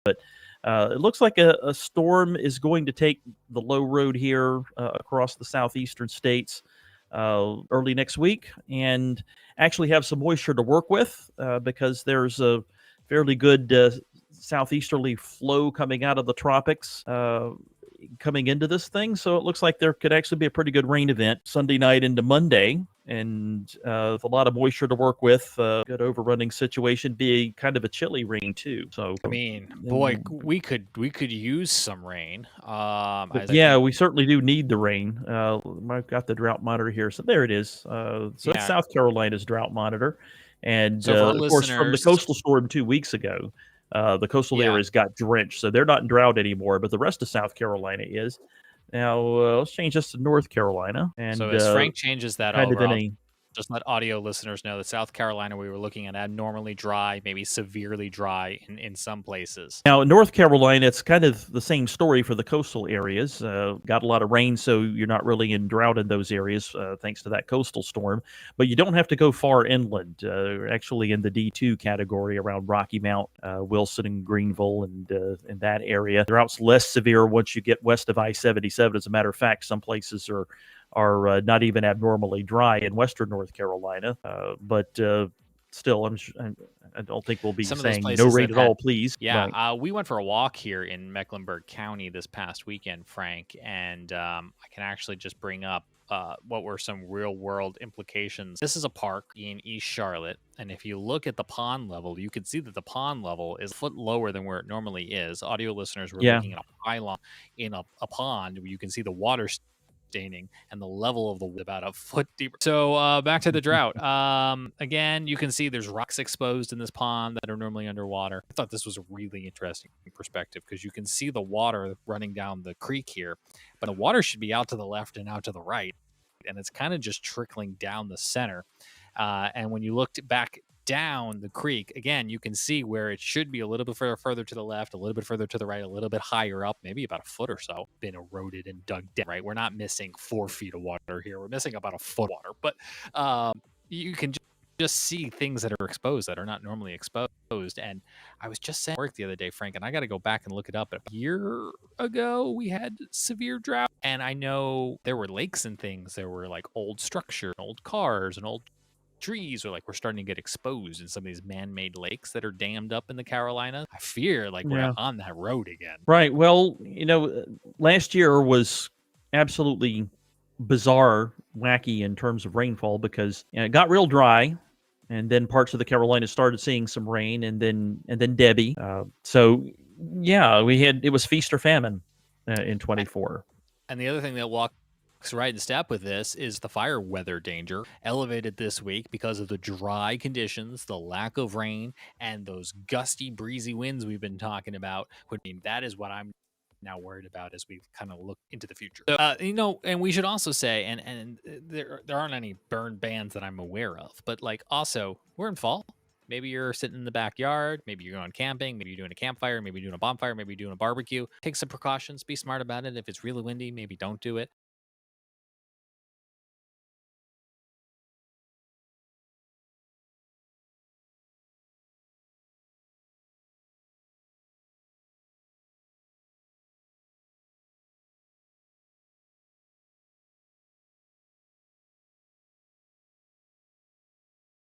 It looks like a storm is going to take the low road here across the southeastern states early next week, and actually have some moisture to work with because there's a fairly good southeasterly flow coming out of the tropics coming into this thing. So it looks like there could actually be a pretty good rain event Sunday night into Monday. And with a lot of moisture to work with, good overrunning situation, be kind of a chilly rain too. So, I mean, boy, we could use some rain. but As I yeah, think, we certainly do need the rain. I've got the drought monitor here, so there it is. So that's yeah. South Carolina's drought monitor, and So for our of course, from the listeners, coastal storm 2 weeks ago, the coastal yeah. areas got drenched, so they're not in drought anymore. But the rest of South Carolina is. Now let's change this to North Carolina, So and as Frank changes that kind of over, in I'll a just let audio listeners know that South Carolina, we were looking at abnormally dry, maybe severely dry in some places. Now, in North Carolina, it's kind of the same story for the coastal areas. Got a lot of rain, so you're not really in drought in those areas, thanks to that coastal storm. But you don't have to go far inland. We're actually in the D2 category around Rocky Mount, Wilson, and Greenville, and in that area. Drought's less severe once you get west of I-77. As a matter of fact, some places are not even abnormally dry in western North Carolina, but still, I don't think we'll be Some of those saying no places rain that at had, all, please. yeah, Right. we went for a walk here in Mecklenburg County this past weekend, Frank, and I can actually just bring up what were some real world implications. This is a park in East Charlotte, and if you look at the pond level, you can see that the pond level is a foot lower than where it normally is. Audio listeners were Yeah. looking at a pylon in a pond where you can see the water staining and the level of the about a foot deeper. So back to the drought. Again, you can see there's rocks exposed in this pond that are normally underwater. I thought this was a really interesting perspective because you can see the water running down the creek here, but the water should be out to the left and out to the right, and it's kind of just trickling down the center. And when you looked back down the creek, again, you can see where it should be a little bit further to the left, a little bit further to the right, a little bit higher up, maybe about a foot or so, been eroded and dug down, right? We're not missing 4 feet of water here. We're missing about a foot of water. But you can just see things that are exposed that are not normally exposed. And I was just saying work the other day, Frank, and I got to go back and look it up. A year ago, we had severe drought. And I know there were lakes and things. There were like old structure, old cars, and old trees are like we're starting to get exposed in some of these man-made lakes that are dammed up in the Carolinas. I fear like we're Yeah. on that road again. Right. Well, last year was absolutely bizarre, wacky in terms of rainfall because it got real dry, and then parts of the Carolinas started seeing some rain, and then Debbie. So yeah, it was feast or famine in 24. And the other thing that walks right in step with this is the fire weather danger elevated this week because of the dry conditions, the lack of rain, and those gusty, breezy winds we've been talking about. Would mean that is what I'm now worried about as we kind of look into the future. So, and we should also say, and there aren't any burn bans that I'm aware of, but like also we're in fall. Maybe you're sitting in the backyard. Maybe you're going camping. Maybe you're doing a campfire. Maybe you're doing a bonfire. Maybe you're doing a barbecue. Take some precautions. Be smart about it. If it's really windy, maybe don't do it.